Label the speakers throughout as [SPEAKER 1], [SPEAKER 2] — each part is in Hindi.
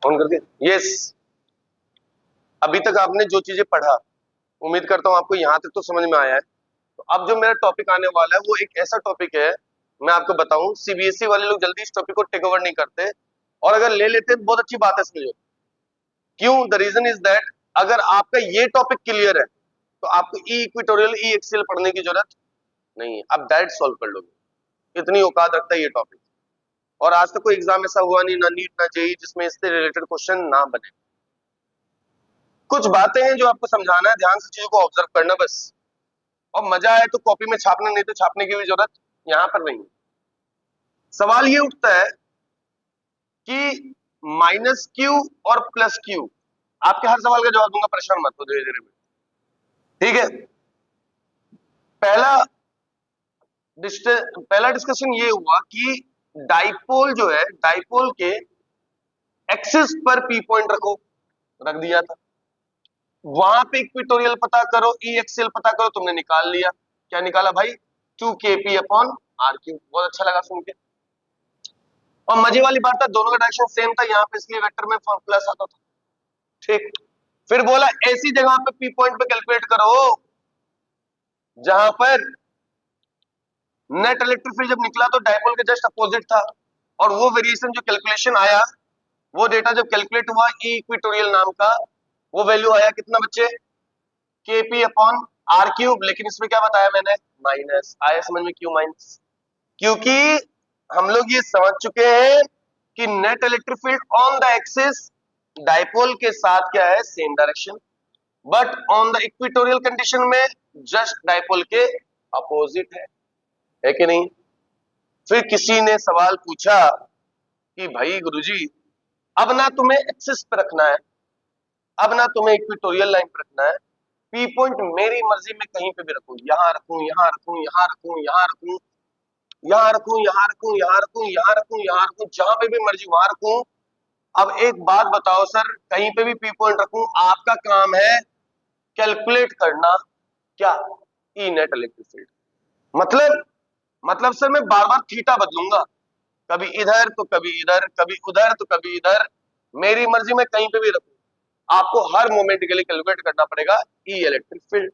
[SPEAKER 1] ऑन कर दिया? यस। अभी तक आपने जो चीजें पढ़ा, उम्मीद करता हूं आपको यहां तक तो समझ में आया है। तो अब जो मेरा टॉपिक आने वाला है वो एक ऐसा टॉपिक है, मैं आपको बताऊं, सीबीएसई वाले लोग जल्दी इस टॉपिक को टेक ओवर नहीं करते, और अगर ले लेते हैं तो बहुत अच्छी बात है, समझो क्यों। द रीजन इज दैट अगर आपका ये टॉपिक क्लियर है तो आपको ई इक्वेटोरियल ई एक्सेल पढ़ने की जरूरत नहीं है, आप डायरेक्ट सॉल्व कर लोगे। इतनी औकात रखता है ये टॉपिक। और आज तक कोई एग्जाम ऐसा हुआ नहीं, ना नीट ना जेई, जिसमें इससे रिलेटेड क्वेश्चन ना बने। कुछ बातें हैं जो आपको समझाना है, ध्यान से चीजों को ऑब्जर्व करना बस। और मजा आए तो कॉपी में छापना, नहीं तो छापने की भी जरूरत यहां पर नहीं है। सवाल ये उठता है कि माइनस क्यू और प्लस क्यू, आपके हर सवाल का जवाब दूंगा, परेशान मत हो, धीरे धीरे। ठीक है, पहला पहला डिस्कशन ये हुआ कि डाइपोल जो है, डाइपोल के एक्सिस पर पी पॉइंट रख दिया था। वहां पे इक्वेटोरियल पता करो, ई एक्सेल पता करो, तुमने निकाल लिया। क्या निकाला भाई? 2kp upon are Q. बहुत अच्छा लगा सुन के। और मजे वाली बात था, दोनों का डायरेक्शन सेम था यहाँ पे, इसलिए वेक्टर में प्लस आता था। ठीक, फिर बोला ऐसी जगह पे पी पॉइंट पे कैलकुलेट करो जहां पर नेट इलेक्ट्रिक फील्ड जब निकला तो डायपोल के जस्ट अपोजिट था, और वो वेरिएशन जो कैलकुलेशन आया, वो डेटा जब कैलकुलेट हुआ ई इक्वेटोरियल नाम का, वो वैल्यू आया कितना बच्चे? KP upon R cube. लेकिन इसमें क्या बताया मैंने? माइनस। आया समझ में क्यों माइनस? क्योंकि हम लोग ये समझ चुके हैं कि net electric field on the axis dipole के साथ क्या है? Same direction. But on the equatorial condition में जस्ट डायपोल के अपोजिट है कि नहीं? फिर किसी ने सवाल पूछा कि भाई गुरुजी, अब ना तुम्हें एक्सिस पे रखना है, अब ना तुम्हें इक्वेटोरियल लाइन पे रखना है, पी पॉइंट मेरी मर्जी में कहीं पे भी रखूं, यहां रखूं, यहां रखूं, यहां रखूं, यहां रखूं, यहां रखूं, यहां रखूं, यहां रखूं, यहां रखूं, यहां रखूं, जहां पे भी मर्जी वहां रखूं। अब एक बात बताओ सर, कहीं पे भी पी पॉइंट रखूं, आपका काम है कैलकुलेट करना क्या? E net electric field. मतलब सर मैं बार बार थीटा बदलूंगा, कभी इधर तो कभी इधर, कभी उधर तो कभी इधर, मेरी मर्जी में कहीं पे भी रखूं, आपको हर मोमेंट के लिए कैलकुलेट करना पड़ेगा ई इलेक्ट्रिक फील्ड।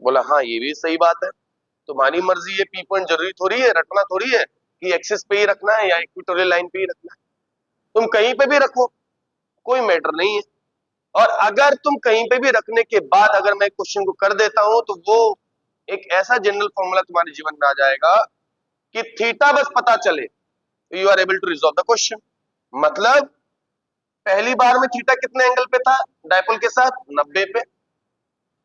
[SPEAKER 1] बोला हाँ ये भी सही बात है, तुम्हारी मर्जी, ये पी पॉइंट जरूरी थोड़ी है, रखना थोड़ी है कि एक्सिस पे ही रखना है या इक्वेटोरियल लाइन पे ही रखना है, तुम कहीं पे भी रखो, कोई मैटर नहीं है। और अगर तुम कहीं पे भी रखने के बाद अगर मैं क्वेश्चन को कर देता हूं तो वो एक ऐसा जनरल फॉर्मूला तुम्हारे जीवन में आ जाएगा कि थीटा बस पता चले, you are able to resolve the question. मतलब पहली बार में थीटा कितने एंगल पे था डायपोल के साथ? 90 पे।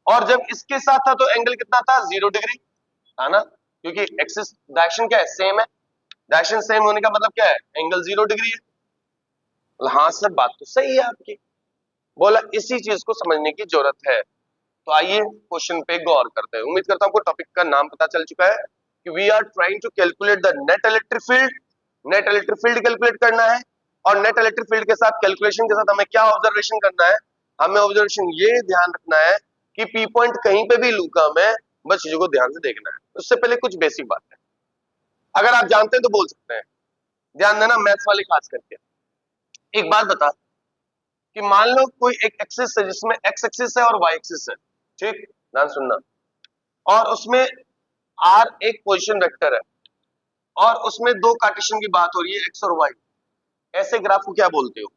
[SPEAKER 1] और जब इसके साथ था तो एंगल कितना था? 0 डिग्री था ना, क्योंकि एक्सिस डायरेक्शन क्या है? सेम है। डायरेक्शन सेम होने का मतलब क्या है? एंगल 0 डिग्री है। हाँ सर बात तो सही है आपकी। बोला इसी चीज को समझने की जरूरत है। तो आइए क्वेश्चन पे गौर करते हैं। उम्मीद करता हूं आपको टॉपिक का नाम पता चल चुका है कि we are trying to calculate the net electric field. Net electric field calculate करना है, और नेट इलेक्ट्रिक फील्ड के साथ कैलकुलेशन के साथ हमें क्या ऑब्जर्वेशन करना है? हमें ऑब्जर्वेशन ये ध्यान रखना है कि पी पॉइंट कहीं पे भी लूका में, बस चीजों को ध्यान से देखना है। उससे पहले कुछ बेसिक बात है, अगर आप जानते हैं तो बोल सकते हैं, ध्यान देना मैथ्स वाले खास करके। एक बात बता कि मान लो कोई एक एक्सिस है जिसमें एक्स एक्सिस है और वाई एक्सिस है, ठीक, ध्यान सुनना, और उसमें आर एक पोजीशन वेक्टर है, और उसमें दो कार्टेशियन की बात हो रही है, एक्स और वाई। ऐसे ग्राफ को क्या बोलते हो?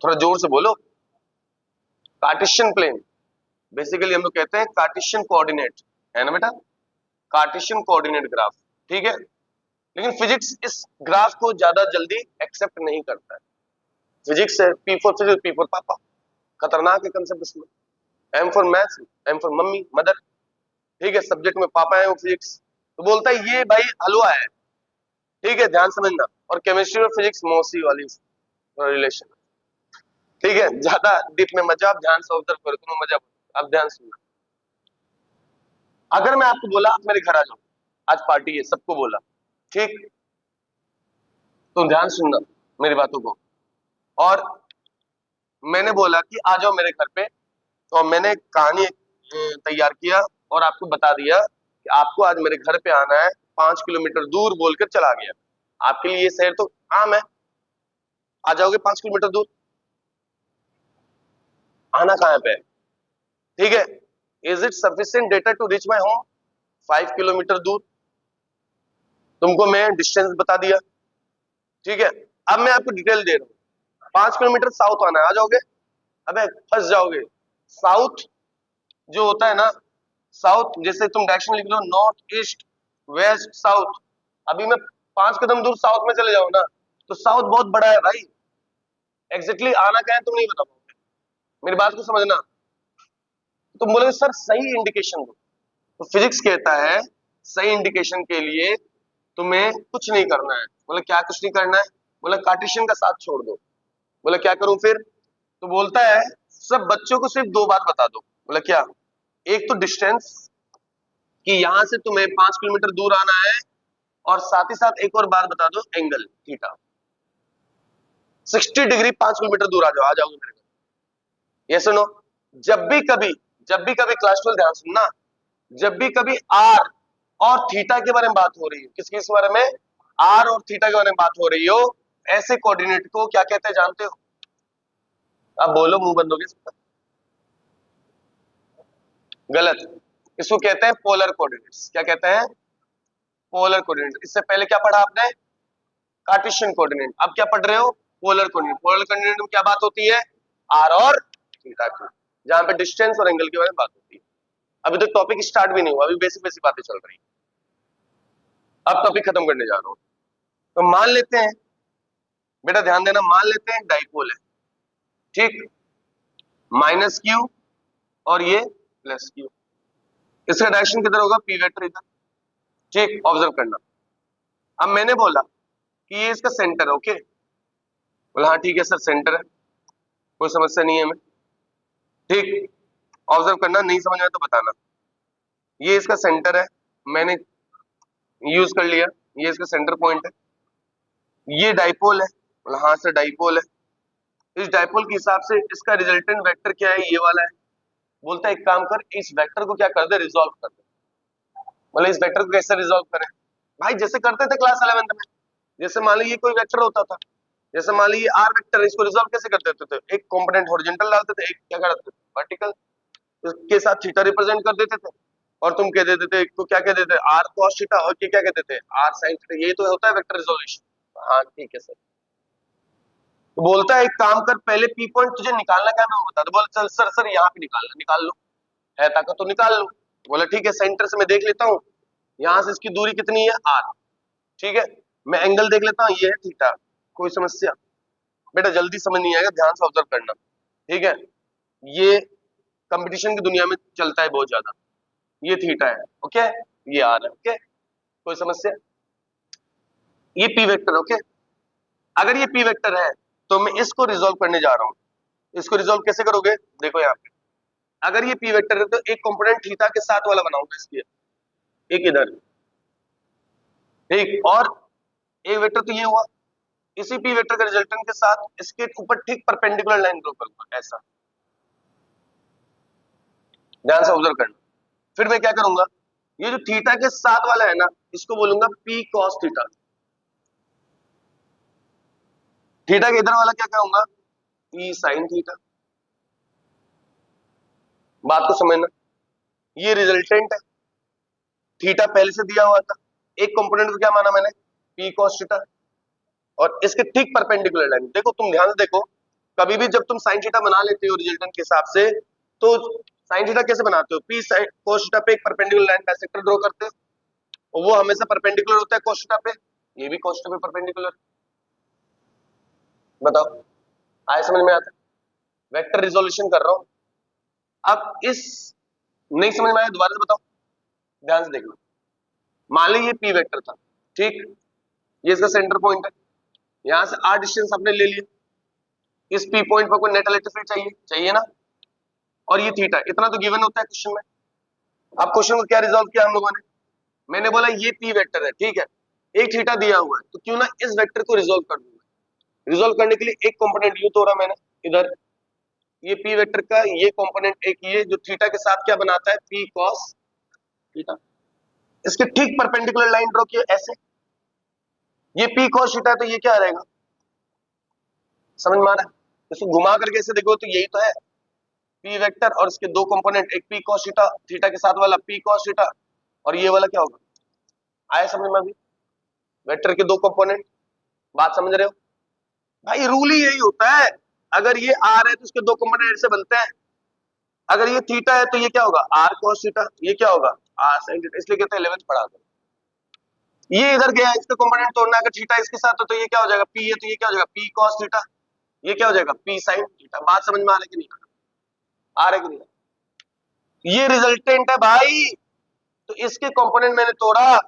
[SPEAKER 1] थोड़ा जोर से बोलो। कार्टेशियन प्लेन, बेसिकली हम लोग कहते हैं कार्टेशियन कोऑर्डिनेट, है ना बेटा? कार्टेशियन कोऑर्डिनेट ग्राफ, ठीक है। लेकिन फिजिक्स इस ग्राफ को ज्यादा जल्दी एक्सेप्ट नहीं करता है। फिजिक्स है P for physics, P for papa, खतरनाक है कंसेप्ट इसमें। M for maths, M for mummy mother, ठीक है, सब्जेक्ट में पापा है वो फिजिक्स, तो बोलता है ये भाई हलवा है, ठीक है, ध्यान समझना। और केमिस्ट्री और फिजिक्स मौसी वाली रिलेशन, ठीक है, ज्यादा डीप में मजा, आप ध्यान से ऑब्जर्व करो, तुम्हें मजा, आप ध्यान सुनना। अगर मैं आपको बोला आप मेरे घर आ जाओ, आज पार्टी है, सबको बोला, ठीक, तो ध्यान सुनना मेरी बातों को। और मैंने बोला कि आ जाओ मेरे घर पे, तो मैंने कहानी तैयार किया और आपको बता दिया कि आपको आज मेरे घर पे आना है, 5 किलोमीटर दूर बोलकर चला गया, आपके लिए ये शहर तो आम है, आ जाओगे 5 किलोमीटर दूर, आना कहाँ पे है, ठीक है। Is it sufficient data to reach my home, 5 kilometre दूर, तुमको मैं डिस्टेंस बता दिया, ठीक है। अब मैं आपको डिटेल दे रहा हूँ, 5 किलोमीटर साउथ आना है, आ जाओगे, अबे फंस जाओगे। साउथ जो होता है ना, साउथ जैसे तुम डायरेक्शन लिख लो, नॉर्थ ईस्ट वेस्ट साउथ, अभी मैं 5 कदम दूर साउथ में चले जाऊं ना, तो साउथ बहुत बड़ा है भाई, एग्जैक्टली आना क्या है तुम नहीं बता पाओगे, मेरी बात को समझना। तुम बोलोगे सर सही इंडिकेशन दो, तो फिजिक्स कहता है सही इंडिकेशन के लिए तुम्हें कुछ नहीं करना है। बोले क्या कुछ नहीं करना है, बोले कार्टेशियन का साथ छोड़ दो। बोले क्या करूं फिर, तो बोलता है सब बच्चों को सिर्फ 2 बात बता दो। बोले क्या, एक तो डिस्टेंस कि यहां से तुम्हें 5 किलोमीटर दूर आना है, और साथ ही साथ एक और बात बता दो, एंगल थीटा, 60 डिग्री 5 किलोमीटर दूर आ जाओगे मेरे को, ये सुनो। जब भी कभी क्लास 12 ध्यान सुनना, जब भी कभी आर और थीटा के बारे में बात हो रही है, किस बारे में, आर और थीटा के बारे में बात हो रही हो, ऐसे कोऑर्डिनेट को क्या कहते हैं जानते हो, अब बोलो मुंह बंद हो गया, गलत, इसको कहते हैं पोलर कोऑर्डिनेट्स। क्या कहते हैं, पोलर कोऑर्डिनेट। इससे पहले क्या पढ़ा आपने, कार्टेशियन कोऑर्डिनेट, अब क्या पढ़ रहे हो, पोलर कोऑर्डिनेट। पोलर कोऑर्डिनेट में क्या बात होती है, आर और थीटा की, जहां पे डिस्टेंस और एंगल के बारे में बात होती है। अभी तो टॉपिक स्टार्ट भी नहीं हुआ, अभी बेसिक बेसिक बातें चल रही है, अब टॉपिक खत्म करने जा रहा हूं। तो मान लेते हैं, बेटा ध्यान देना, मान लेते हैं डाइपोल है, ठीक, माइनस क्यू और ये प्लस क्यू, इसका डायरेक्शन किधर होगा, पी वेक्टर इधर, ठीक, ऑब्जर्व करना। अब मैंने बोला कि ये इसका सेंटर है, ओके, बोला हाँ ठीक है सर सेंटर है, कोई समस्या नहीं है हमें, ठीक, ऑब्जर्व करना, नहीं समझ में तो बताना। ये इसका सेंटर है, मैंने यूज कर लिया, ये इसका सेंटर पॉइंट है, ये डाइपोल है, बोला हाँ सर डाइपोल है, इस डाइपोल के हिसाब से इसका रिजल्टेंट वेक्टर क्या है, ये वाला है। बोलता है एक काम कर, इस वेक्टर को क्या कर दे, रिजॉल्व कर दे। बोले इस वेक्टर को कैसे रिजॉल्व करें, भाई जैसे करते थे क्लास 11 में, जैसे मान लीजिए कोई वेक्टर होता था, जैसे मान लीजिए आर वेक्टर, इसको रिजॉल्व कैसे कर देते थे, एक कंपोनेंट हॉरिजॉन्टल डालते थे, एक क्या करते थे वर्टिकल, इसके साथ थीटा रिप्रेजेंट कर देते थे, और तुम कह देते थे इसको क्या कह देते थे, आर कॉस थीटा, और क्या कहते थे, आर साइन थीटा, ये तो होता है वेक्टर रिजोल्यूशन। हाँ ठीक है सर, तो बोलता है एक काम कर, पहले पी पॉइंट तुझे निकालना क्या है मैं बता दो। बोले चल सर सर यहाँ पे निकालना, निकाल लो, है ताकत तो निकाल लो। बोला ठीक है, सेंटर से मैं देख लेता हूँ, यहाँ से इसकी दूरी कितनी है, आर, ठीक है, मैं एंगल देख लेता हूँ, ये है थीटा, कोई समस्या, बेटा जल्दी समझ नहीं आएगा, ध्यान से ऑब्जर्व करना, ठीक है। ये कंपटीशन की दुनिया में चलता है बहुत ज्यादा, ये थीटा है, ओके, ये आर है, ओके, कोई समस्या, ये पी वेक्टर, ओके। अगर ये पी वेक्टर है तो मैं इसको रिजोल्व करने जा रहा हूं, इसको रिजोल्व कैसे करोगे, देखो यहाँ पे, अगर ये पी वेक्टर है तो एक कंपोनेंट थीटा के साथ वाला बनाऊंगा इसकी, एक इधर, ठीक, और एक वेक्टर तो ये हुआ, इसी पी वेक्टर के रिजल्टेंट के साथ इसके ऊपर ठीक परपेंडिकुलर लाइन ड्रॉ करूंगा, ऐसा, ध्यान से ऑब्जर्व करना। फिर मैं क्या करूंगा, ये जो थीटा के साथ वाला है ना, इसको बोलूंगा पी कॉस थीटा, थीटा के इधर वाला क्या कहूंगा, पी साइन थीटा। बात को समझना, ये रिजल्टेंट है, थीटा पहले से दिया हुआ था, एक कंपोनेंट को क्या माना मैंने, पी कॉस थीटा, और इसके ठीक परपेंडिकुलर लाइन। देखो तुम ध्यान से देखो, कभी भी जब तुम साइन थीटा बना लेते हो रिजल्टेंट के हिसाब से, तो साइन थीटा कैसे बनाते हो, पी साइन कॉस थीटा पे एक परपेंडिकुलर लाइन बाइसेक्टर ड्रॉ करते हो, और वो हमेशा परपेंडिकुलर होता है कॉस थीटा पे, ये भी कॉस थीटा पे परपेंडिकुलर। बताओ आए समझ में आता, वेक्टर रिजोल्यूशन कर रहा हूं। अब इस, नहीं समझ में आया दोबारा से बताओ, ध्यान से देखना, मान लीजिए पी वेक्टर था, ठीक, ये इसका सेंटर पॉइंट है, यहां से आर डिस्टेंस आपने ले लिया, इस पी पॉइंट पर कोई नेट इलेक्ट्रिक फील्ड चाहिए, चाहिए ना, और ये थीटा, इतना तो गिवन होता है क्वेश्चन में। अब क्वेश्चन को क्या रिजॉल्व किया हम लोगों ने, मैंने बोला ये पी वेक्टर है, ठीक है, एक थीटा दिया हुआ है, तो क्यों ना इस वेक्टर को रिजोल्व कर दूंगा। रिजोल्व करने के लिए एक कंपोनेंट यू तोड़ा मैंने इधर, ये पी वेक्टर का ये कंपोनेंट एक, ये जो थीटा के साथ क्या बनाता है, पी कॉस थीटा, इसके ठीक परपेंडिकुलर लाइन ड्रॉ किया ऐसे, ये पी cos थीटा है तो ये क्या रहेगा, समझ में आ रहा है? इसको घुमा करके ऐसे देखो तो यही तो है पी वेक्टर, और इसके दो कंपोनेंट, एक पी cos थीटा, थीटा के साथ वाला पी cos थीटा, और ये वाला क्या होगा, आया समझ में? अभी वेक्टर के दो कंपोनेंट, बात समझ रहे हो भाई? रूल ही यही होता है, अगर ये आर है तो इसके दो कंपोनेंट ऐसे बनते हैं, अगर ये थीटा है तो ये क्या होगा, आर cos थीटा, ये क्या होगा, आर sin थीटा, इसलिए कहते हैं 11th पढ़ा दो। ये इधर गया, इसका कंपोनेंट तोड़ना, अगर थीटा इसके साथ हो तो ये क्या हो जाएगा, पी है तो ये क्या हो जाएगा, पी cos थीटा, ये क्या हो जाएगा, पी sin थीटा। बात समझ में आ रही कि नहीं आ रही कि नहीं? ये रिजल्टेंट है भाई, तो इसके कंपोनेंट मैंने तोड़ा,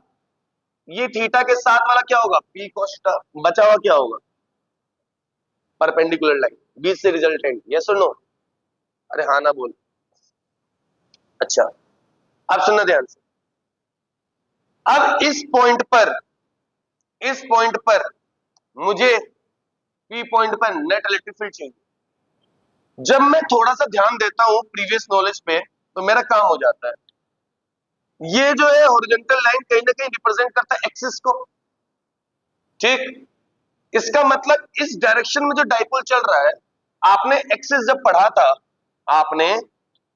[SPEAKER 1] ये थीटा के साथ वाला क्या होगा, पी cos थीटा, बचा हुआ क्या होगा, परपेंडिकुलर लाइन, बीच से रिजल्टेंट, यस और नो? अरे हाँ ना बोल। अच्छा अब सुनना ध्यान से, अब इस पॉइंट पर मुझे पी पॉइंट पर नेट इलेक्ट्रिक फील्ड चाहिए। जब मैं थोड़ा सा ध्यान देता हूं प्रीवियस नॉलेज पे तो मेरा काम हो जाता है। ये जो है हॉरिजॉन्टल लाइन कहीं ना कहीं रिप्रेजेंट करता है एक्सिस को, ठीक? इसका मतलब इस डायरेक्शन में जो डाइपोल चल रहा है, आपने एक्सिस जब पढ़ा था, आपने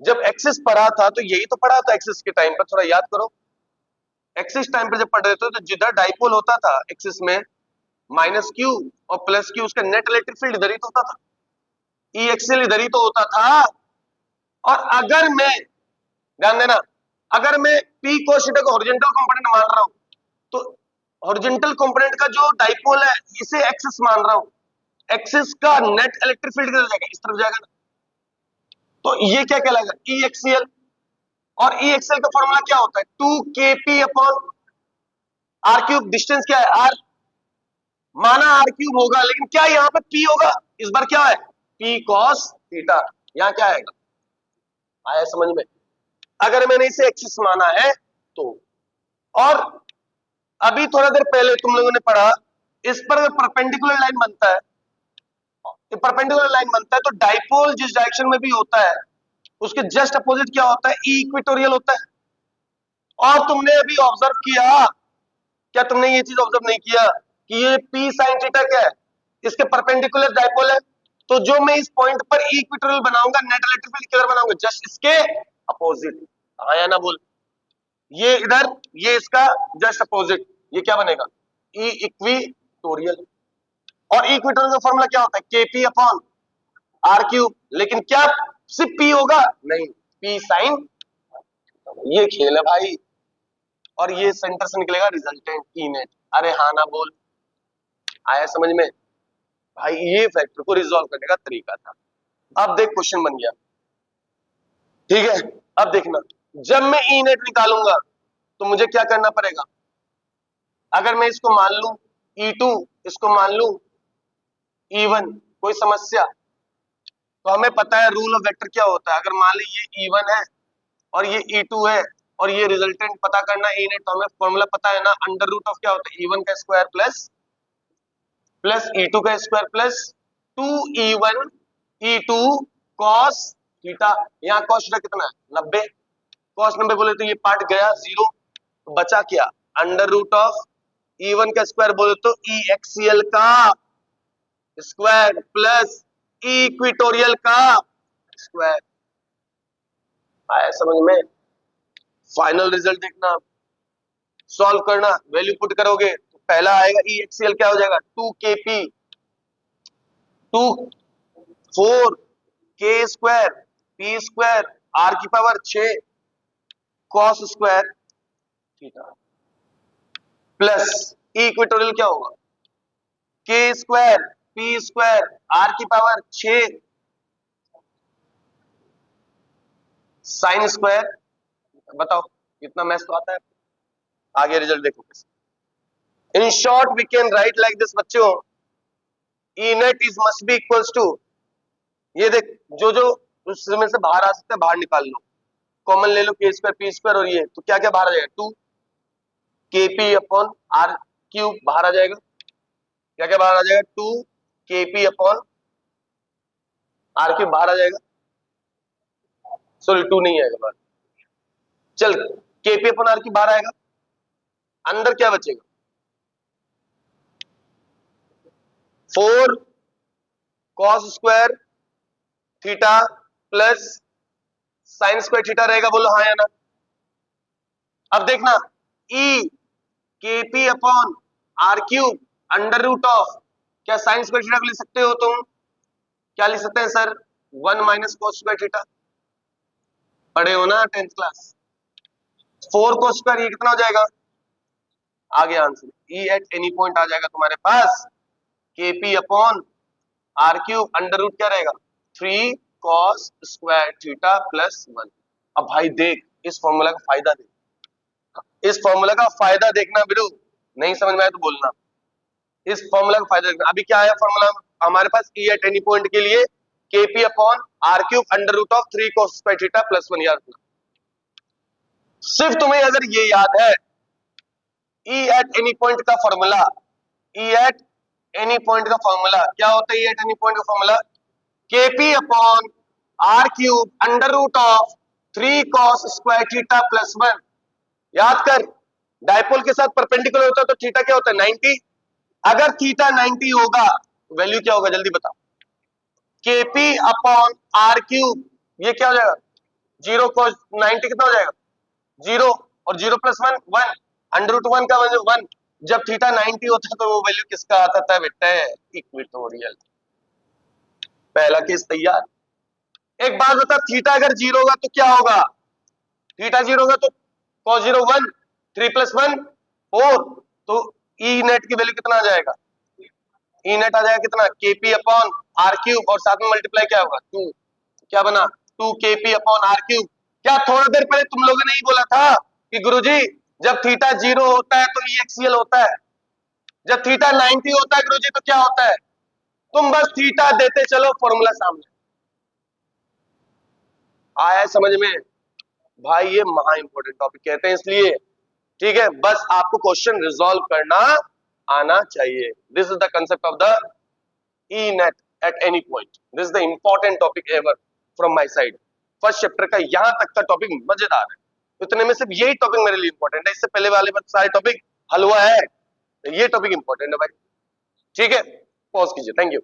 [SPEAKER 1] जब एक्सिस पढ़ा था तो यही तो पढ़ा था एक्सिस के टाइम पर, थोड़ा याद करो। एक्सिस टाइम पर जब पढ़ रहे थे तो जिधर डाइपोल होता था एक्सिस में, माइनस क्यू और प्लस क्यू, उसका नेट इलेक्ट्रिक फील्ड इधर ही तो होता था, ई एक्सियल इधर ही तो होता था। और अगर मैं, ध्यान देना, अगर मैं पी cos थीटा को हॉरिजॉन्टल कंपोनेंट मान रहा हूं तो हॉरिजॉन्टल कंपोनेंट का जो डाइपोल है इसे एक्सिस मान रहा हूं, एक्सिस का नेट इलेक्ट्रिक फील्ड किधर जाएगा, इस तरफ जाएगा ना, तो ये क्या कहलाएगा, ई एक्सियल। और ई एक्सियल का फॉर्मूला क्या होता है, 2kp upon R cube, distance क्या है आर, माना आर क्यूब होगा लेकिन क्या यहाँ पे पी होगा, इस बार क्या है, पी cos थीटा, यहाँ क्या आएगा, आया समझ में? अगर मैंने इसे एक्सिस माना है तो, और अभी थोड़ा देर पहले तुम लोगों ने पढ़ा, इस पर अगर परपेंडिकुलर लाइन बनता है, परपेंडिकुलर लाइन बनता है तो डाइपोल जिस डायरेक्शन में भी होता है उसके जस्ट अपोजिट क्या होता है, ई इक्वेटोरियल होता है। और तुमने अभी ऑब्जर्व किया, क्या तुमने ये चीज ऑब्जर्व नहीं किया कि ये पी साइन थीटा क्या है, इसके परपेंडिकुलर डाइपोल है, तो जो मैं इस पॉइंट पर ई इक्वेटोरियल बनाऊंगा, नेट इलेक्ट्रिक फील्ड किधर बनाऊंगा, जस्ट इसके अपोजिट। आया ना बोल, ये इधर, ये इसका जस्ट अपोजिट, ये क्या बनेगा, ई इक्विटोरियल। और इक्विटोरियल का फॉर्मूला क्या होता है, केपी अपॉन आर क्यूब, लेकिन क्या सिर्फ पी होगा, नहीं, पी साइन, ये खेल है भाई। और ये सेंटर से निकलेगा रिजल्टेंट ई नेट। अरे हाँ ना बोल, आया समझ में? भाई ये फैक्टर को रिजॉल्व करने का तरीका था। अब देख क्वेश्चन बन गया, ठीक है? अब देखना, जब मैं ई नेट निकालूंगा तो मुझे क्या करना पड़ेगा, अगर मैं इसको मान लू E2, इसको मान लू E1, कोई समस्या? तो हमें पता है रूल ऑफ वेक्टर क्या होता है, अगर मान ली ये E1 है और ये E2 है और ये रिजल्टेंट पता करना ई नेट, तो हमें फॉर्मूला पता है ना, अंडर रूट ऑफ क्या होता है, E1 का स्क्वायर प्लस E2 का square plus 2E1 E2 cos theta. यहाँ cos थीटा कितना है, 90, cos 90 बोले तो ये पार्ट गया जीरो, तो बचा क्या, अंडर रूट ऑफ E1 का स्क्वायर बोले तो ई एक्सियल का स्क्वायर प्लस इक्विटोरियल का स्क्वायर। आया समझ में? फाइनल रिजल्ट देखना, सॉल्व करना, वैल्यू पुट करोगे तो पहला आएगा ई एक्सियल क्या हो जाएगा, 2kp 2 4 k square p square r की power 6 cos square theta plus equatorial क्या होगा, k square p square r की पावर 6 साइन स्क्वायर। बताओ कितना मैथ तो आता है? आगे रिजल्ट देखो कैसे। In short we can write like this बच्चों, E net is must be equals to, ये देख जो जो उसमें से बाहर आ सकता है बाहर निकाल लो, कॉमन ले लो, के स्क्वायर पी स्क्वायर, और ये तो क्या क्या बाहर आ जाएगा, 2kp अपॉन आर क्यूब बाहर आ जाएगा, क्या क्या बाहर आ जाएगा, 2kp अपॉन आर क्यूब बाहर आ जाएगा, सॉरी 2 नहीं आएगा बाहर, चल kp अपॉन आर क्यूब बाहर आएगा, अंदर क्या बचेगा, 4 cos square theta plus sine square theta रहेगा, बोलो हाँ या ना। अब देखना, E K P upon R cube under root of, क्या साइन स्क्वायर थीटा को लिख सकते हो तुम? क्या लिख सकते हैं sir? 1 minus cos square theta, पढ़े हो ना 10th क्लास। 4 cos स्क्वायर, ये कितना हो जाएगा? आ गया answer, E at any point आ जाएगा तुम्हारे पास के P upon R cube under root क्या रहेगा? 3 cos स्क्वायर थीटा प्लस 1। अब भाई देख, इस फॉर्मूला का फायदा देख, इस फॉर्मूला का फायदा देखना बिरु, नहीं समझ में आया तो बोलना। इस फॉर्मूला का फायदा देखना। अभी क्या है फॉर्मूला हमारे पास? ई एट एनी पॉइंट के लिए K P upon R cube under root of 3 cos square theta plus 1। यार सिर्फ तुम्हें अगर ये याद है, ई एट एनी पॉइंट का formula, E at any point का फॉर्मूला क्या होता है? ई एट एनी पॉइंट का formula KP upon R cube under root of 3 cos square theta plus 1। याद कर, डायपोल के साथ परपेंडिकुलर होता है तो थीटा क्या होता है? 90। अगर थीटा 90 होगा वैल्यू क्या होगा जल्दी बताओ? केपी अपॉन आर क्यूब, ये क्या हो जाएगा? 0 cos 90 कितना हो जाएगा? 0, और 0 प्लस 1 1, अंडर रूट 1 का वैल्यू 1। जब थीटा 90 होता है तो वो वैल्यू किसका आता था बेटा? इक्वेटोरियल। पहला केस तैयार। एक बात बता, थीटा अगर 0 होगा तो क्या होगा? थीटा 0 होगा तो cos 0 1, 3 प्लस 1 4, तो ई नेट की वैल्यू कितना आ जाएगा? ई नेट आ जाएगा कितना? केपी अपॉन आर क्यूब, और साथ में मल्टीप्लाई क्या होगा? 2। क्या बना? 2 केपी अपॉन आर क्यूब। क्या थोड़ा देर पहले तुम लोगों ने ही बोला था कि गुरुजी जब थीटा 0 होता है तो ई एक्सियल होता है, जब थीटा 90 होता है गुरुजी तो क्या होता है? तुम बस थीटा देते चलो, फॉर्मूला सामने आया समझ में? भाई ये महा इंपॉर्टेंट टॉपिक कहते हैं इसलिए, ठीक है? बस आपको क्वेश्चन रिजॉल्व करना आना चाहिए। This is the concept of the E net at any point. This is the important topic ever from my side. First chapter का यहां तक का टॉपिक मजेदार है, इतने में सिर्फ यही टॉपिक मेरे लिए इंपॉर्टेंट है, इससे पहले वाले सारे टॉपिक हलवा है, ये टॉपिक इंपॉर्टेंट है भाई। ठीक है, पॉज कीजिए, थैंक यू।